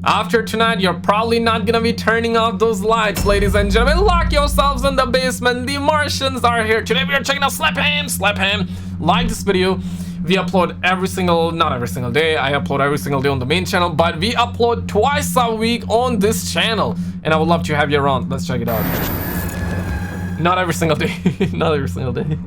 After tonight, you're probably not gonna be turning off those lights, ladies and gentlemen. Lock yourselves in the basement. The Martians are here. Today we are checking out Slap Ham. Like this video. We upload not every single day. I upload every single day on the main channel, but we upload twice a week on this channel. And I would love to have you around. Let's check it out. Not every single day. Not every single day.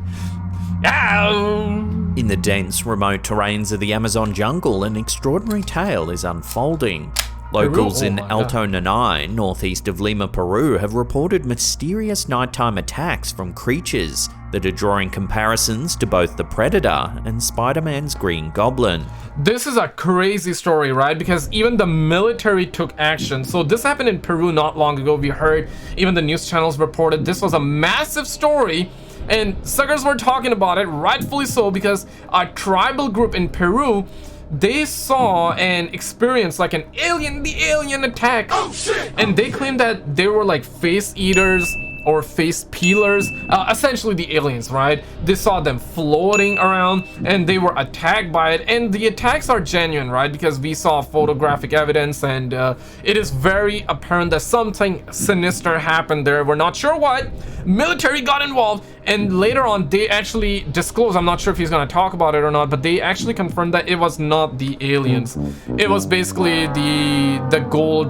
Ow! In the dense, remote terrains of the Amazon jungle, an extraordinary tale is unfolding. Locals in Alto Nanay, northeast of Lima, Peru, have reported mysterious nighttime attacks from creatures that are drawing comparisons to both the Predator and Spider-Man's Green Goblin. This is a crazy story, right? Because even the military took action. So this happened in Peru not long ago. We heard, even the news channels reported this was a massive story. And suckers were talking about it, rightfully so, because a tribal group in Peru, they saw and experienced like the alien attack. Oh shit! And they claimed that they were like face eaters or face peelers, essentially the aliens, right? They saw them floating around and they were attacked by it, and the attacks are genuine, right? Because we saw photographic evidence, and it is very apparent that something sinister happened there. We're not sure what. Military got involved, and later on they actually disclosed, I'm not sure if he's going to talk about it or not, but they actually confirmed that it was not the aliens. It was basically the gold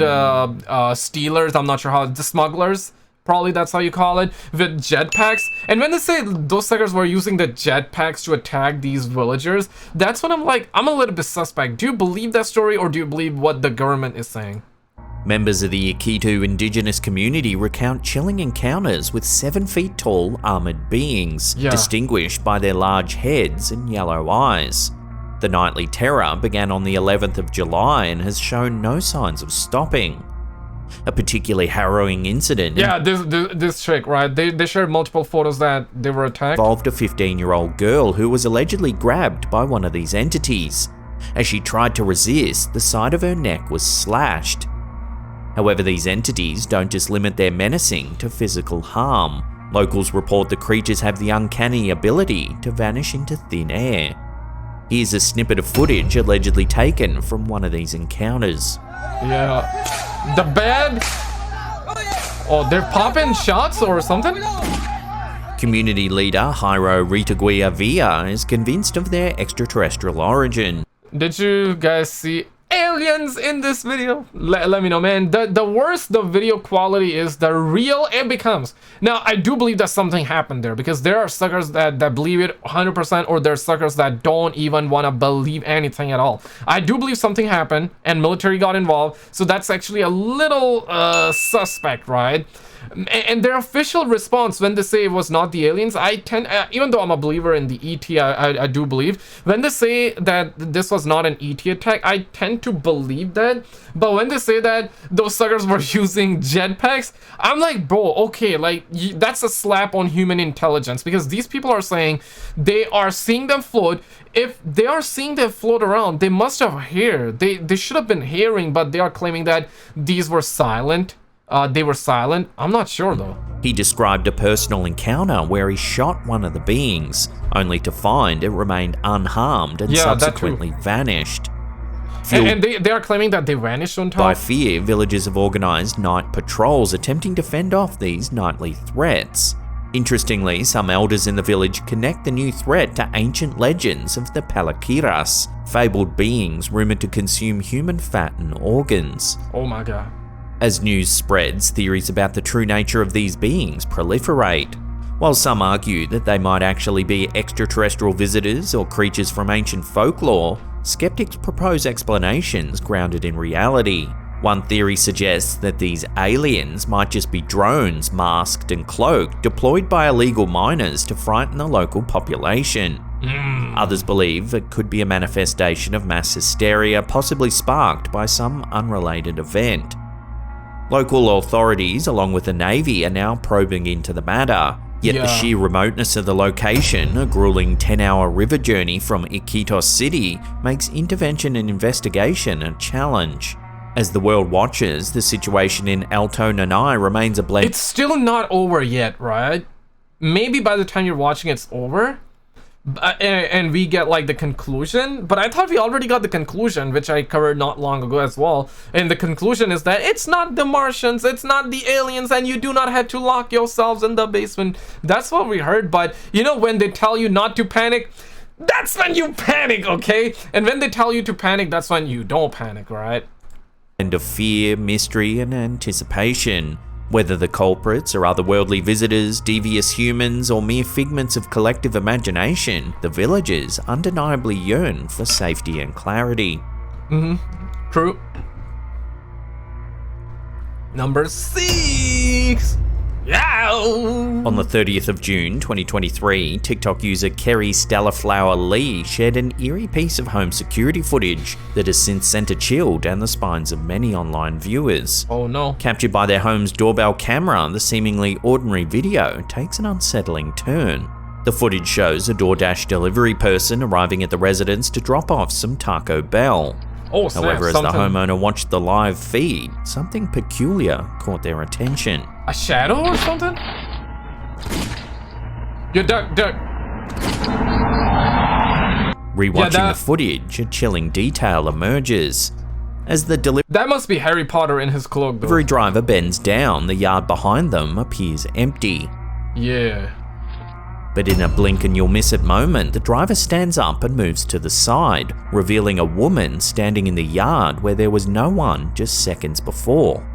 stealers. I'm not sure how, the smugglers, probably that's how you call it, with jetpacks. And when they say those suckers were using the jetpacks to attack these villagers, that's when I'm like, I'm a little bit suspect. Do you believe that story, or do you believe what the government is saying? Members of the Iquitos indigenous community recount chilling encounters with 7 feet tall armored beings, distinguished by their large heads and yellow eyes. The nightly terror began on the 11th of July and has shown no signs of stopping. A particularly harrowing incident this trick, right? They shared multiple photos that they were attacked. Involved a 15-year-old girl who was allegedly grabbed by one of these entities. As she tried to resist, the side of her neck was slashed. However, these entities don't just limit their menacing to physical harm. Locals report the creatures have the uncanny ability to vanish into thin air. Here's a snippet of footage allegedly taken from one of these encounters. Yeah. The bed. Oh, they're popping shots or something? Community leader Jairo Ritaguia Villa is convinced of their extraterrestrial origin. Did you guys see aliens in this video? Let me know, man. The worse the video quality is, the real it becomes. Now, I do believe that something happened there, because there are suckers that believe it 100%, or there are suckers that don't even want to believe anything at all. I do believe something happened and military got involved, so that's actually a little suspect, right? And their official response when they say it was not the aliens, I tend, even though I'm a believer in the ET, I do believe, when they say that this was not an ET attack, I tend to believe that. But when they say that those suckers were using jetpacks, I'm like, bro, okay, like, that's a slap on human intelligence, because these people are saying they are seeing them float. If they are seeing them float around, they must have heard. They should have been hearing, but they are claiming that these were silent. They were silent. I'm not sure though. He described a personal encounter where he shot one of the beings, only to find it remained unharmed and subsequently vanished. And they are claiming that they vanished on top. By fear, villagers have organized night patrols attempting to fend off these nightly threats. Interestingly, some elders in the village connect the new threat to ancient legends of the Palaquiras, fabled beings rumored to consume human fat and organs. Oh my god. As news spreads, theories about the true nature of these beings proliferate. While some argue that they might actually be extraterrestrial visitors or creatures from ancient folklore, skeptics propose explanations grounded in reality. One theory suggests that these aliens might just be drones masked and cloaked, deployed by illegal miners to frighten the local population. Others believe it could be a manifestation of mass hysteria, possibly sparked by some unrelated event. Local authorities, along with the Navy, are now probing into the matter. Yet the sheer remoteness of the location, a grueling 10-hour river journey from Iquitos City, makes intervention and investigation a challenge. As the world watches, the situation in Alto Nanay remains a blend. It's still not over yet, right? Maybe by the time you're watching it's over, And we get like the conclusion, but I thought we already got the conclusion, which I covered not long ago as well. And the conclusion is that it's not the Martians, it's not the aliens, and you do not have to lock yourselves in the basement. That's what we heard. But you know, when they tell you not to panic, that's when you panic, okay? And when they tell you to panic, that's when you don't panic, right? And of fear, mystery, and anticipation. Whether the culprits are otherworldly visitors, devious humans, or mere figments of collective imagination, the villagers undeniably yearn for safety and clarity. True. Number 6. Yeah. On the 30th of June 2023, TikTok user Kerry Stellarflower Lee shared an eerie piece of home security footage that has since sent a chill down the spines of many online viewers. Oh no. Captured by their home's doorbell camera, the seemingly ordinary video takes an unsettling turn. The footage shows a DoorDash delivery person arriving at the residence to drop off some Taco Bell. Oh, snap. However, as the homeowner watched the live feed, something peculiar caught their attention. A shadow or something? You duck. Rewatching the footage, a chilling detail emerges. As the that must be Harry Potter in his cloak, though. delivery driver bends down, the yard behind them appears empty. Yeah. But in a blink and you'll miss it moment, the driver stands up and moves to the side, revealing a woman standing in the yard where there was no one just seconds before.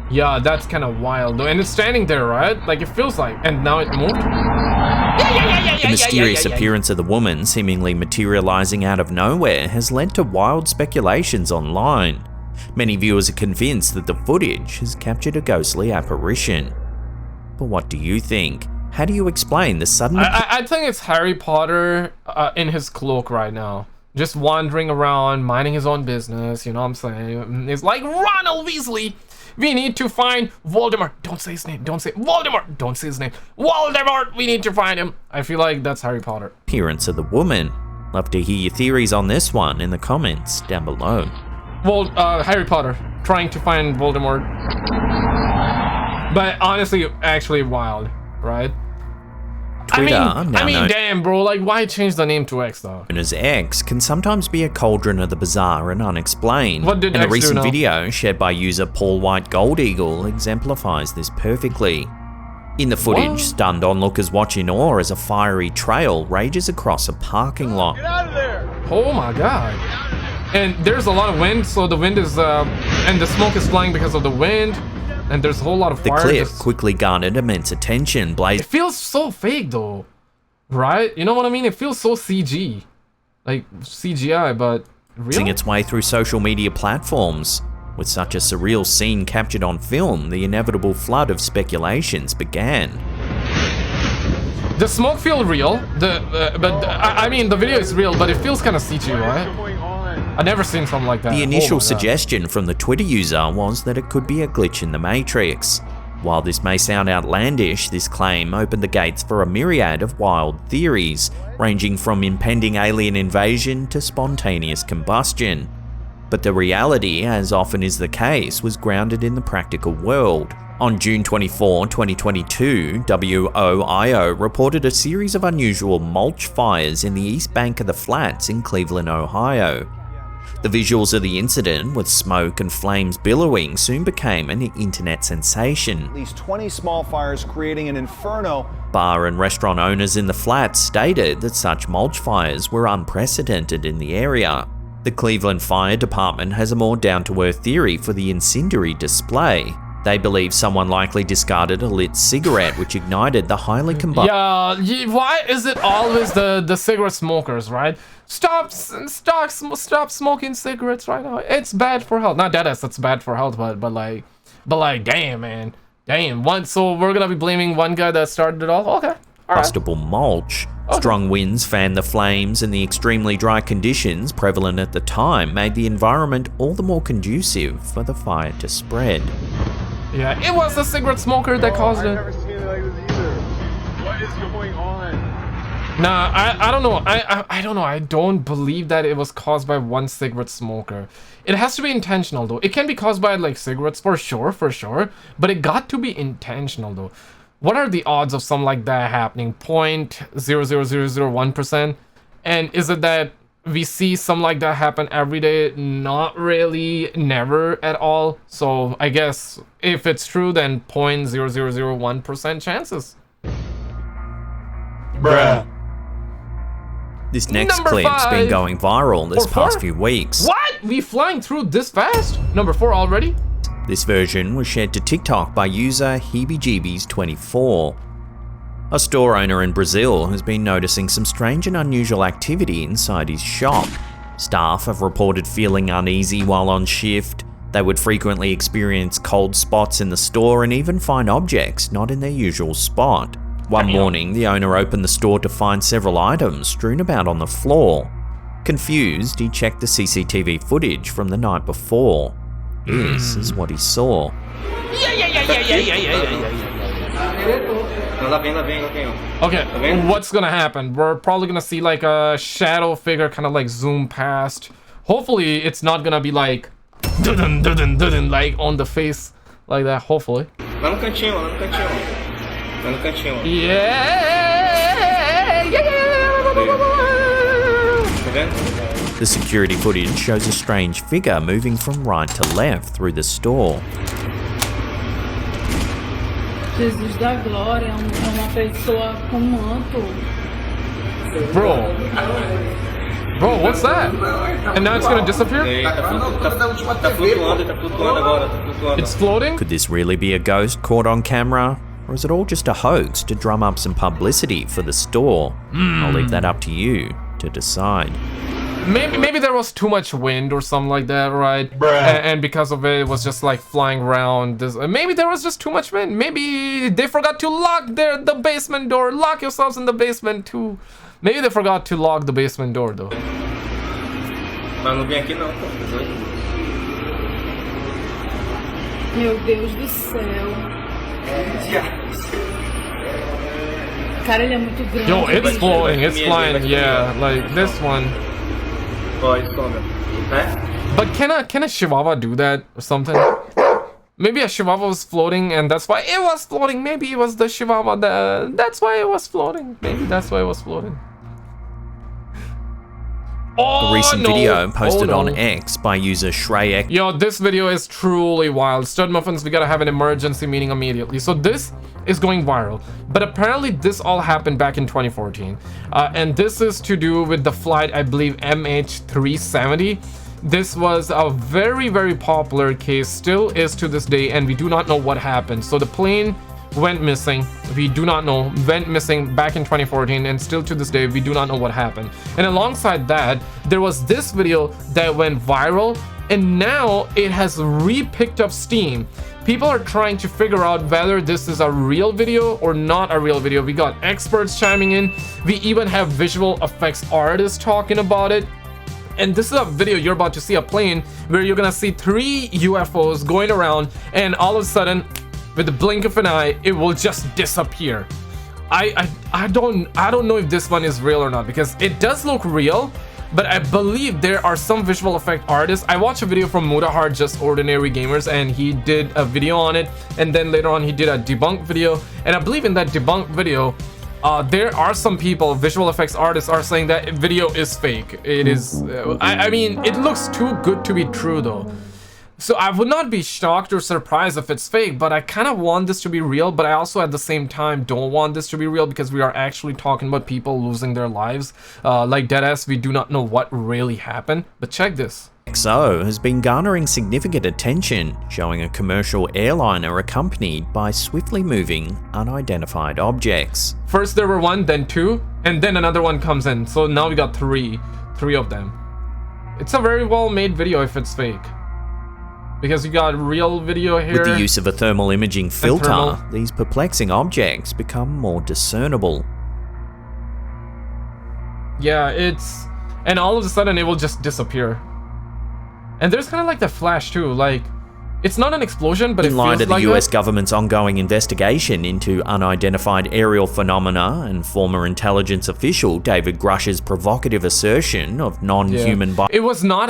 Yeah, that's kind of wild though. And it's standing there, right? Like it feels like. And now it moved? The mysterious appearance of the woman seemingly materializing out of nowhere has led to wild speculations online. Many viewers are convinced that the footage has captured a ghostly apparition. But what do you think? How do you explain the sudden... I think it's Harry Potter in his cloak right now. Just wandering around, minding his own business, you know what I'm saying? It's like, Ronald Weasley! We need to find Voldemort. Don't say his name. Don't say Voldemort. Don't say his name. Voldemort! We need to find him. I feel like that's Harry Potter. Appearance of the woman. Love to hear your theories on this one in the comments down below. Well, Harry Potter trying to find Voldemort. But honestly, actually wild, right? Twitter, I mean, damn, bro. Like, why change the name to X though? Known as X can sometimes be a cauldron of the bizarre and unexplained. What did and X a recent do now? video shared by user Paul White Gold Eagle exemplifies this perfectly. In the footage, What? stunned onlookers watch in awe as a fiery trail rages across a parking lot. Get out of there! Oh my god. And there's a lot of wind, so the wind is and the smoke is flying because of the wind. And there's a whole lot of The fire. clip quickly garnered immense attention, It blazing feels so fake though, right? You know what I mean? It feels so CG, like CGI, but real. its way through social media platforms. With such a surreal scene captured on film, the inevitable flood of speculations began. The smoke feels real. I mean, the video is real, but it feels kind of CG, right? Going on? I've never seen something like that. The Oh initial my God. suggestion from the Twitter user was that it could be a glitch in the Matrix. While this may sound outlandish, this claim opened the gates for a myriad of wild theories, ranging from impending alien invasion to spontaneous combustion. But the reality, as often is the case, was grounded in the practical world. On June 24, 2022, WOIO reported a series of unusual mulch fires in the east bank of the flats in Cleveland, Ohio. The visuals of the incident, with smoke and flames billowing, soon became an internet sensation. At least 20 small fires creating an inferno. Bar and restaurant owners in the flats stated that such mulch fires were unprecedented in the area. The Cleveland Fire Department has a more down-to-earth theory for the incendiary display. They believe someone likely discarded a lit cigarette which ignited the highly combustible... Yeah, why is it always the cigarette smokers, right? Stop smoking cigarettes right now. It's bad for health. Not that it's bad for health, but like, damn, man, damn. So we're gonna be blaming one guy that started it all. Okay, all right. combustible mulch. Strong winds fanned the flames, and the extremely dry conditions prevalent at the time made the environment all the more conducive for the fire to spread. Yeah, it was the cigarette smoker that caused I've it. never seen it like this either. What is going on? Nah, I don't know. I don't know. I don't believe that it was caused by one cigarette smoker. It has to be intentional though. It can be caused by like cigarettes for sure, but it got to be intentional though. what are the odds of something like that happening? 0.00001%. And is it that we see something like that happen every day? Not really, never at all. So I guess if it's true, then 0.0001% chances. Bruh. This next Number clip's been 5. going viral this Or past 4? few weeks. What? We flying through this fast? Number 4 already? This version was shared to TikTok by user HeebieJeebies24. A store owner in Brazil has been noticing some strange and unusual activity inside his shop. Staff have reported feeling uneasy while on shift. They would frequently experience cold spots in the store and even find objects not in their usual spot. One morning, the owner opened the store to find several items strewn about on the floor. Confused, he checked the CCTV footage from the night before. This is what he saw. Okay, what's gonna happen? We're probably gonna see like a shadow figure kind of like zoom past. Hopefully it's not gonna be like like on the face like that, hopefully. The security footage shows a strange figure moving from right to left through the store. Jesus da glória é uma pessoa com manto. Bro, what's that? And now it's gonna disappear? It's floating? Could this really be a ghost caught on camera? Or is it all just a hoax to drum up some publicity for the store? I'll leave that up to you to decide. Maybe there was too much wind or something like that, right? And because of it, it was just like flying around. Maybe there was just too much wind. Maybe they forgot to lock the basement door. Lock yourselves in the basement too. Maybe they forgot to lock the basement door though. Meu Deus do céu. Cara, ele é muito grande. Yo, it's floating, it's flying, yeah, like this one. But can a Chihuahua do that or something? Maybe a Chihuahua was floating and that's why it was floating. Maybe it was the Chihuahua that's why it was floating. Maybe that's why it was floating. A recent video posted on X by user ScaryAXE. Yo, this video is truly wild. Stud Muffins, we gotta have an emergency meeting immediately. So this is going viral, but apparently this all happened back in 2014. And this is to do with the flight, I believe, MH370. This was a very, very popular case, still is to this day, and we do not know what happened. So the plane went missing. We do not know. Went missing back in 2014, and still to this day we do not know what happened. And alongside that, there was this video that went viral, and now it has re-picked up steam. People are trying to figure out whether this is a real video or not a real video. We got experts chiming in. We even have visual effects artists talking about it. And this is a video you're about to see, a plane where you're gonna see 3 UFOs going around, and all of a sudden, with the blink of an eye, it will just disappear. I don't know if this one is real or not, because it does look real, but I believe there are some visual effect artists. I watched a video from Mudahar, Just Ordinary Gamers, and he did a video on it, and then later on he did a debunk video, and I believe in that debunk video there are some people, visual effects artists, are saying that video is fake. It is I mean, it looks too good to be true though. So I would not be shocked or surprised if it's fake, but I kind of want this to be real, but I also at the same time don't want this to be real, because we are actually talking about people losing their lives. Like deadass, we do not know what really happened. But check this. XO has been garnering significant attention, showing a commercial airliner accompanied by swiftly moving, unidentified objects. First there were 1, then 2, and then another one comes in. So now we got 3 of them. It's a very well made video if it's fake, because you got real video here. With the use of a thermal imaging filter, these perplexing objects become more discernible. Yeah, and all of a sudden it will just disappear. And there's kind of like the flash too, like It's not an explosion, but it In light feels of the like US it. government's ongoing investigation into unidentified aerial phenomena and former intelligence official David Grush's provocative assertion of non-human It was not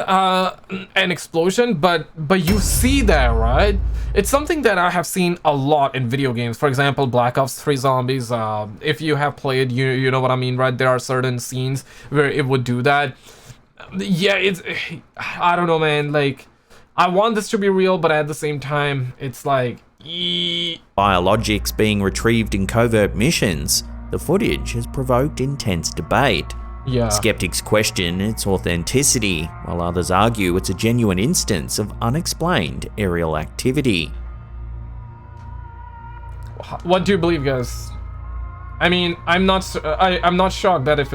an explosion, but you see that, right? It's something that I have seen a lot in video games. For example, Black Ops 3 Zombies. If you have played, you know what I mean, right? There are certain scenes where it would do that. Yeah, I don't know, man. Like, I want this to be real, but at the same time, it's like, biologics being retrieved in covert missions, the footage has provoked intense debate. yeah. Skeptics question its authenticity, while others argue it's a genuine instance of unexplained aerial activity. What do you believe, guys? I mean, I'm not shocked that if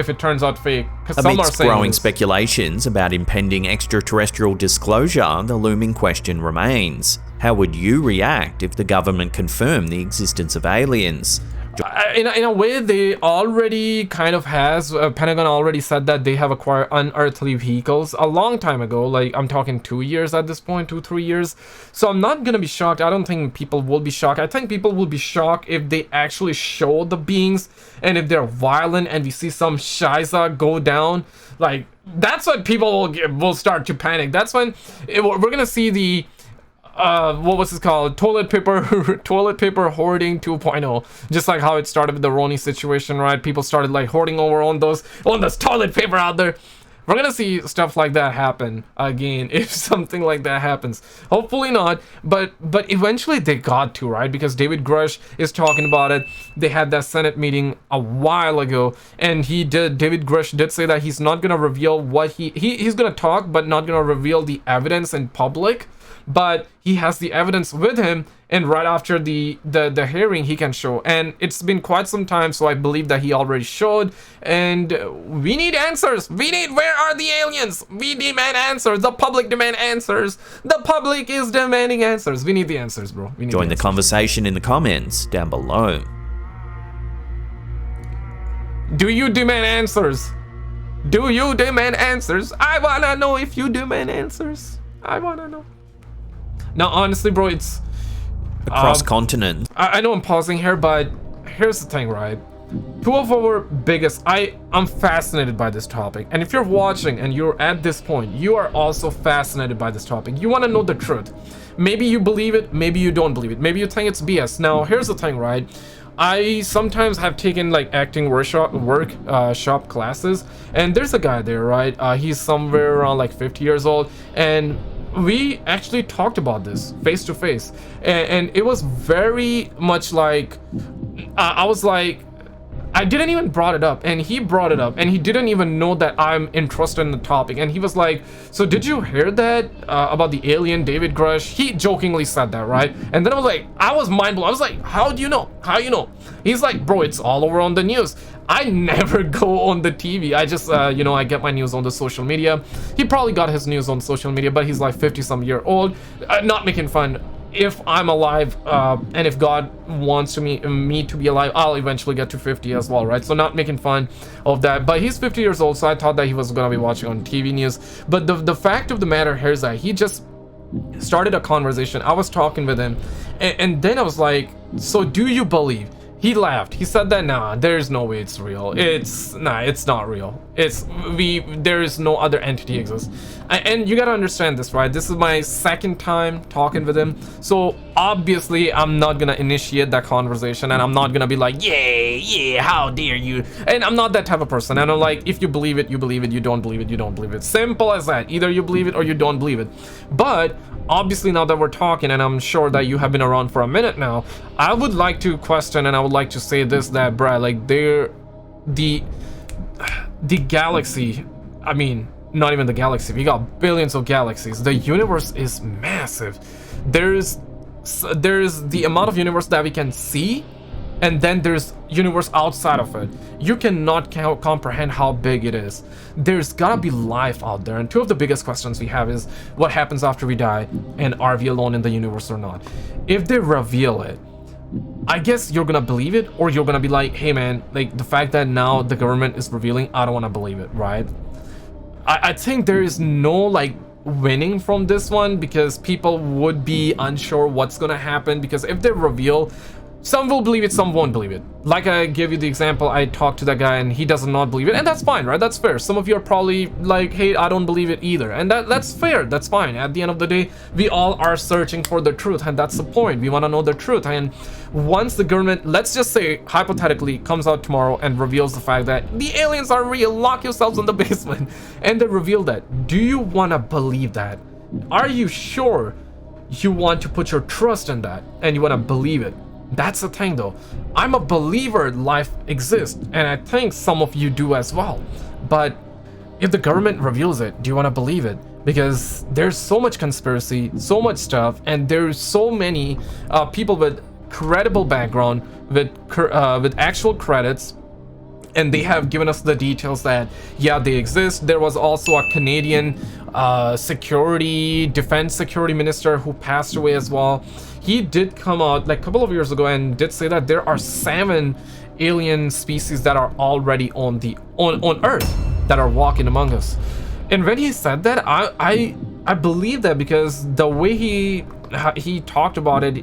it turns out fake, because some are Amidst saying growing this. speculations about impending extraterrestrial disclosure, the looming question remains: how would you react if the government confirmed the existence of aliens? In a way, they already kind of has. Pentagon already said that they have acquired unearthly vehicles a long time ago. Like, I'm talking 2 years at this point, 2-3 years. So I'm not gonna be shocked. I don't think people will be shocked. I think people will be shocked if they actually show the beings and if they're violent and we see some shiza go down. Like, that's when people will start to panic. That's when we're gonna see the what was it called? Toilet paper hoarding 2.0. Just like how it started with the Roni situation, right? People started like hoarding over on this toilet paper out there. We're gonna see stuff like that happen again if something like that happens. Hopefully not, but eventually they got to, right? Because David Grush is talking about it. They had that Senate meeting a while ago, and David Grush did say that he's not gonna reveal what he's gonna talk, but not gonna reveal the evidence in public. But he has the evidence with him, and right after the hearing he can show, and it's been quite some time, so I believe that he already showed. And we need answers. Where are the aliens? We demand answers. The public demand answers. The public is demanding answers. We need the answers, bro. We need Join the answers. conversation in the comments down below. Do you demand answers? Do you demand answers? I wanna know if you demand answers. I wanna know. Now, honestly, bro, it's Across continents, I know I'm pausing here, but here's the thing, right? Two of our biggest, I'm fascinated by this topic, and if you're watching and you're at this point, you are also fascinated by this topic. You want to know the truth. Maybe you believe it, maybe you don't believe it, maybe you think it's BS. Now, here's the thing, right? I sometimes have taken like acting workshop classes, and there's a guy there, right? He's somewhere around like 50 years old, and we actually talked about this face to face, and it was very much like I was like, I didn't even brought it up, and he brought it up, and he didn't even know that I'm interested in the topic, and he was like, so did you hear that about the alien David Grush? He jokingly said that, right? And then I was mind blown. I was like, how do you know? How you know? He's like, bro, it's all over on the news. I never go on the TV. I just I get my news on the social media. He probably got his news on social media, but he's like 50-some-year-old. Not making fun. If I'm alive, and if God wants me to be alive, I'll eventually get to 50 as well, right? So not making fun of that, but he's 50 years old, so I thought that he was gonna be watching on TV news. But the fact of the matter here is that he just started a conversation. I was talking with him, and then I was like, so do you believe? He laughed. He said that, nah, there's no way it's real. It's not real. There is no other entity exists. And you gotta understand this, right? This is my second time talking with him. So obviously I'm not gonna initiate that conversation, and I'm not gonna be like, yeah, how dare you? And I'm not that type of person. And I'm like, if you believe it, you believe it. You don't believe it, you don't believe it. Simple as that. Either you believe it or you don't believe it. But obviously now that we're talking, and I'm sure that you have been around for a minute now, I would like to question, and I would like to say this, that bruh, like the galaxy, I mean, not even the galaxy, we got billions of galaxies. The universe is massive. There's the amount of universe that we can see, and then there's universe outside of it. You cannot comprehend how big it is. There's gotta be life out there, and two of the biggest questions we have is what happens after we die, and are we alone in the universe or not? If they reveal it, I guess you're gonna believe it, or you're gonna be like, hey man, like the fact that now the government is revealing, I don't want to believe it, right? I think there is no like winning from this one, because people would be unsure what's gonna happen, because if they reveal, some will believe it, some won't believe it. Like I gave you the example, I talked to that guy and he does not believe it, and that's fine, right? That's fair. Some of you are probably like, hey, I don't believe it either, and that's fair, that's fine. At the end of the day, we all are searching for the truth, and that's the point. We want to know the truth. And once the government, let's just say hypothetically, comes out tomorrow and reveals the fact that the aliens are real, lock yourselves in the basement, and they reveal that, do you want to believe that? Are you sure you want to put your trust in that and you want to believe it? That's the thing though. I'm a believer life exists, and I think some of you do as well. But if the government reveals it, do you want to believe it? Because there's so much conspiracy, so much stuff, and there's so many people with credible background, with actual credits, and they have given us the details that yeah, they exist. There was also a Canadian defense security minister who passed away as well. He did come out like a couple of years ago and did say that there are 7 alien species that are already on Earth that are walking among us. And when he said that, I believe that, because the way he talked about it,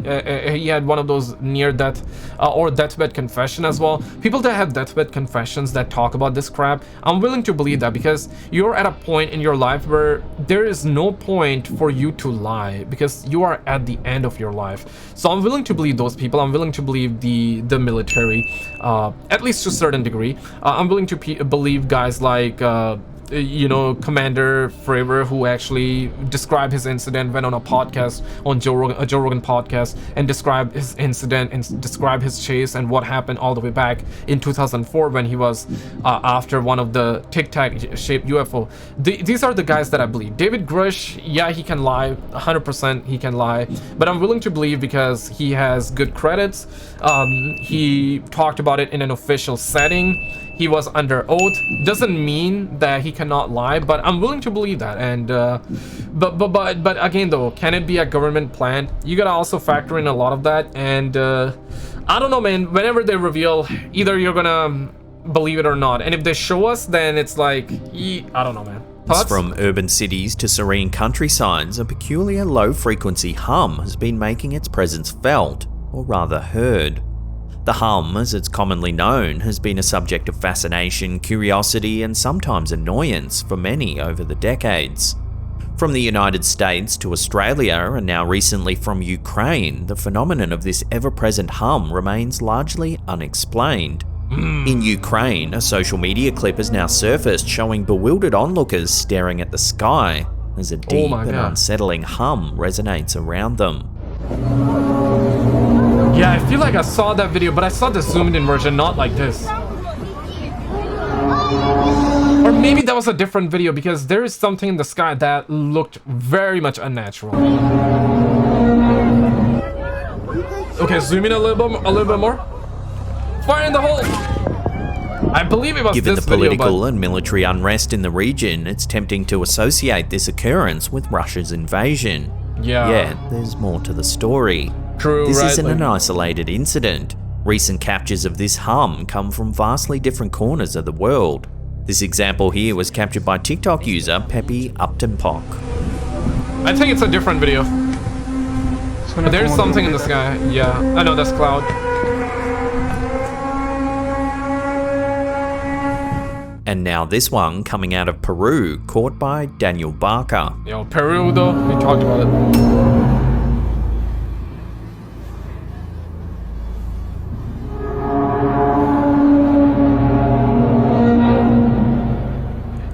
he had one of those near death or deathbed confession as well. People that have deathbed confessions that talk about this crap, I'm willing to believe that, because you're at a point in your life where there is no point for you to lie, because you are at the end of your life. So I'm willing to believe those people. I'm willing to believe the military, at least to a certain degree. I'm willing to believe guys like Commander Fravor, who actually described his incident, went on a podcast on Joe Rogan podcast, and described his incident and described his chase and what happened all the way back in 2004 when he was after one of the Tic Tac shaped UFO. These are the guys that I believe. David Grush, yeah, he can lie, 100% he can lie, but I'm willing to believe because he has good credits. He talked about it in an official setting. He was under oath. Doesn't mean that he cannot lie, but I'm willing to believe that. And but again though, can it be a government plan? You gotta also factor in a lot of that. And I don't know, man. Whenever they reveal, either you're gonna believe it or not. And if they show us, then it's like, I don't know, man. Thoughts? From urban cities to serene countrysides, a peculiar low-frequency hum has been making its presence felt, or rather heard. The hum, as it's commonly known, has been a subject of fascination, curiosity, and sometimes annoyance for many over the decades. From the United States to Australia, and now recently from Ukraine, the phenomenon of this ever-present hum remains largely unexplained. In Ukraine, a social media clip has now surfaced showing bewildered onlookers staring at the sky as a deep and unsettling hum resonates around them. Yeah, I feel like I saw that video, but I saw the zoomed in version, not like this. Or maybe that was a different video, because there is something in the sky that looked very much unnatural. Okay, zoom in a little bit more. Fire in the hole! I believe it was Given this the political video, but and military unrest in the region, it's tempting to associate this occurrence with Russia's invasion. Yet, there's more to the story. True, this right, isn't an isolated incident. Recent captures of this hum come from vastly different corners of the world. This example here was captured by TikTok user Peppy Uptonpock. I think it's a different video. There's something in the sky. Yeah, I know that's cloud. And now this one coming out of Peru, caught by Daniel Barker. Yo, Peru though, we talked about it.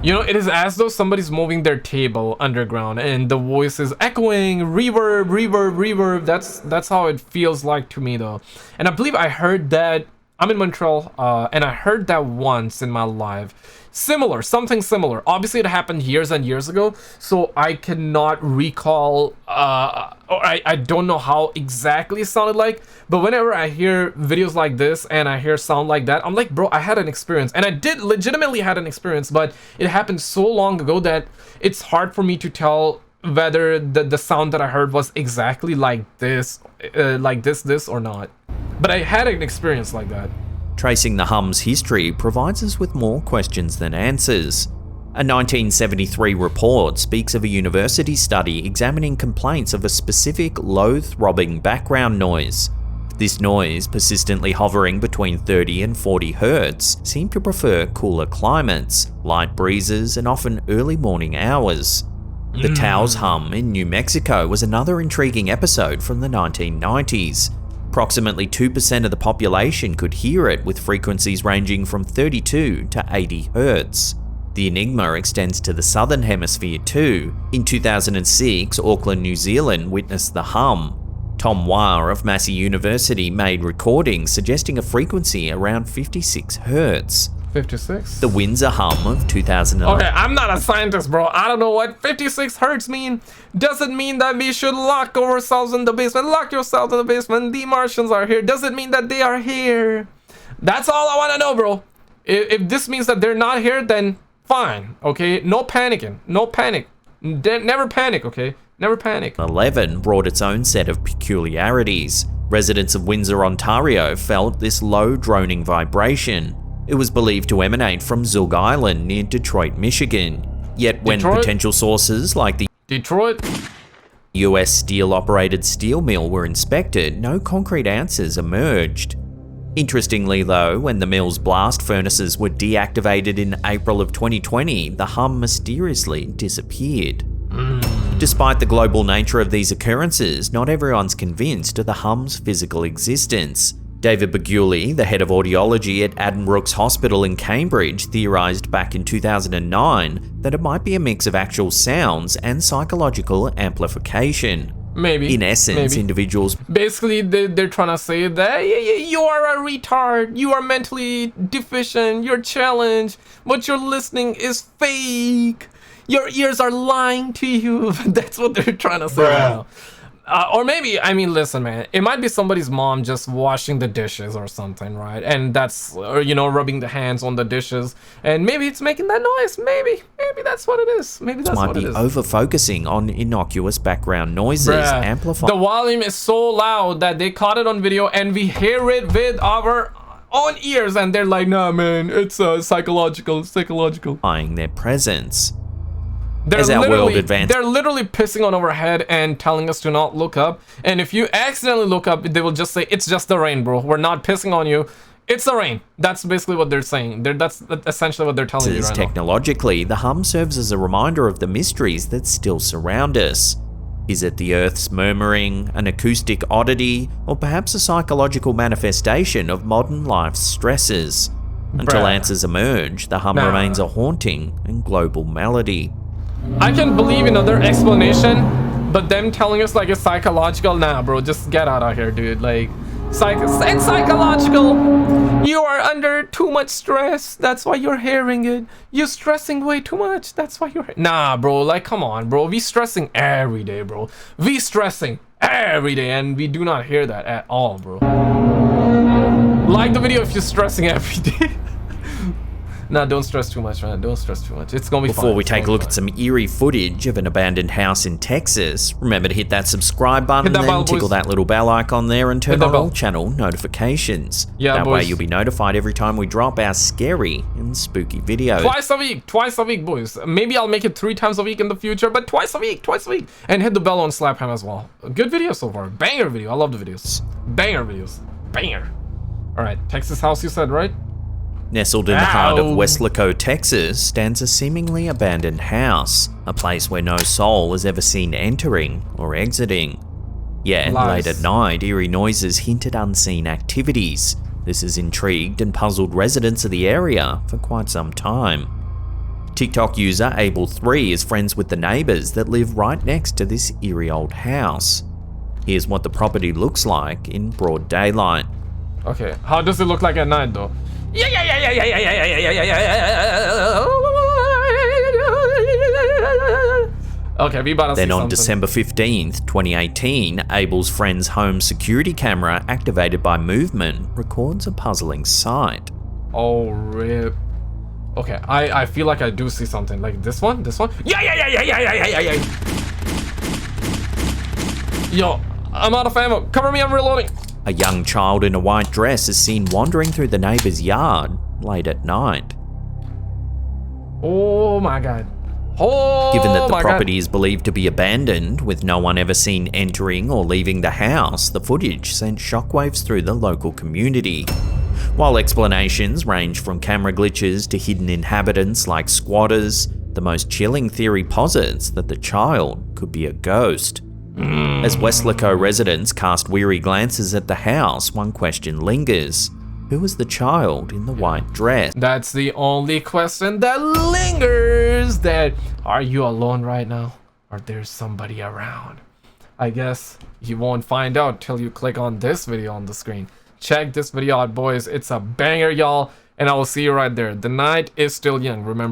You know, it is as though somebody's moving their table underground and the voice is echoing, reverb, reverb, reverb. That's how it feels like to me though. And I believe I heard that, I'm in Montreal, and I heard that once in my life. Similar, something similar. Obviously it happened years and years ago, so I cannot recall, or I don't know how exactly it sounded like, but whenever I hear videos like this and I hear sound like that, I'm like, bro, I had an experience. And I did legitimately had an experience, but it happened so long ago that it's hard for me to tell whether the sound that I heard was exactly like this or not. But I had an experience like that. Tracing the hum's history provides us with more questions than answers. A 1973 report speaks of a university study examining complaints of a specific low-throbbing background noise. This noise, persistently hovering between 30 and 40 hertz, seemed to prefer cooler climates, light breezes, and often early morning hours. The Taos hum in New Mexico was another intriguing episode from the 1990s. Approximately 2% of the population could hear it, with frequencies ranging from 32 to 80 hertz. The enigma extends to the southern hemisphere too. In 2006, Auckland, New Zealand witnessed the hum. Tom Wah of Massey University made recordings suggesting a frequency around 56 hertz. 56? The Windsor hum of 2011. Okay, I'm not a scientist, bro. I don't know what 56 hertz mean. Does it mean that we should lock ourselves in the basement? Lock yourself in the basement. The Martians are here. Does it mean that they are here? That's all I want to know, bro. If this means that they're not here, then fine, okay? No panicking. No panic. Never panic, okay? Never panic. 11 brought its own set of peculiarities. Residents of Windsor, Ontario felt this low droning vibration. It was believed to emanate from Zug Island near Detroit, Michigan. Yet when potential sources like the US steel-operated steel mill were inspected, no concrete answers emerged. Interestingly though, when the mill's blast furnaces were deactivated in April of 2020, the hum mysteriously disappeared. Despite the global nature of these occurrences, not everyone's convinced of the hum's physical existence. David Beguli, the head of audiology at Addenbrooke's Hospital in Cambridge, theorised back in 2009 that it might be a mix of actual sounds and psychological amplification. Maybe. In essence, individuals... Basically, they're trying to say that you are a retard, you are mentally deficient, you're challenged, what you're listening is fake, your ears are lying to you. That's what they're trying to say now. Or maybe, I mean, listen, man, it might be somebody's mom just washing the dishes or something, right? And that's, or, you know, rubbing the hands on the dishes. And maybe it's making that noise. Maybe that's what it is. Maybe that's what it is. Might be over-focusing on innocuous background noises, amplifying. The volume is so loud that they caught it on video and we hear it with our own ears. And they're like, nah, man, it's psychological. Their presence. They're literally pissing on our head and telling us to not look up. And if you accidentally look up, they will just say, it's just the rain, bro. We're not pissing on you. It's the rain. That's basically what they're saying. That's essentially what they're telling you right now. Technologically, the hum serves as a reminder of the mysteries that still surround us. Is it the Earth's murmuring, an acoustic oddity, or perhaps a psychological manifestation of modern life's stresses? Until answers emerge, the hum remains a haunting and global melody. I can believe in other explanation, but them telling us like it's psychological, nah, bro, just get out of here, dude. Like, it's psychological. You are under too much stress. That's why you're hearing it. You're stressing way too much. That's why you're... Nah, bro, like, come on, bro. We stressing every day, bro. We stressing every day, and we do not hear that at all, bro. Like the video if you're stressing every day. Nah, don't stress too much, man. Don't stress too much. It's gonna be fun. Before we take a look at some eerie footage of an abandoned house in Texas, remember to hit that subscribe button and tickle that little bell icon there and turn on all channel notifications. Yeah, that way you'll be notified every time we drop our scary and spooky videos. Twice a week, boys. Maybe I'll make it 3 times a week in the future, but twice a week. And hit the bell on slap ham as well. Good video so far. Banger video. I love the videos. Banger videos. Banger. All right, Texas house you said, right? Nestled in the heart of Weslaco, Texas, stands a seemingly abandoned house, a place where no soul is ever seen entering or exiting. Yet, late at night, eerie noises hint at unseen activities. This has intrigued and puzzled residents of the area for quite some time. TikTok user Abel3 is friends with the neighbors that live right next to this eerie old house. Here's what the property looks like in broad daylight. Okay, how does it look like at night though? Okay, we about to see Then on something. December 15th, 2018, Abel's friend's home security camera, activated by movement, records a puzzling sight. Oh, rip. Okay, I feel like I do see something. Like this one? Yeah. Yo, I'm out of ammo. Cover me, I'm reloading. A young child in a white dress is seen wandering through the neighbor's yard late at night. Oh my god. Oh, Given that the my property is believed to be abandoned, with no one ever seen entering or leaving the house, the footage sent shockwaves through the local community. While explanations range from camera glitches to hidden inhabitants like squatters, the most chilling theory posits that the child could be a ghost. As Weslaco residents cast weary glances at the house, one question lingers. Who was the child in the white dress? That's the only question that lingers. That are you alone right now, or there's somebody around? I guess you won't find out till you click on this video on the screen. Check this video out, boys. It's a banger, y'all, and I will see you right there. The night is still young, remember.